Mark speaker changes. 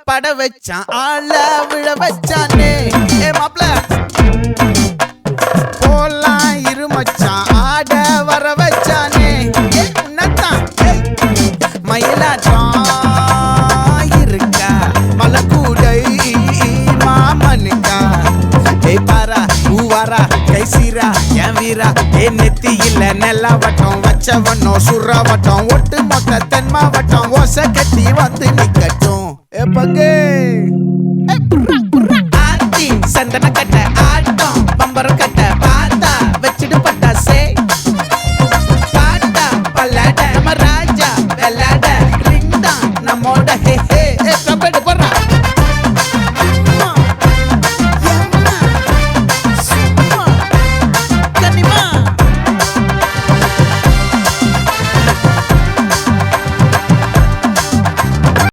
Speaker 1: பட வச்சான் ஆள விழ வச்சானே மாப்ள போலாம் இருமச்சான் ஆட வர வச்சானே உன்னத்தான் மயிலாட்டம் இருக்கா மலக்கூடை மாமனுக்கா பாரா பூவாரா கைசீரா என் வீரா நெத்தி இல்ல நெல்லா வட்டம் வச்சவனோ சுறா வட்டம் ஒட்டு மொத்த தென் மாவட்டம் ஓசை கட்டி வந்து நிக்கட்டும் பங்கே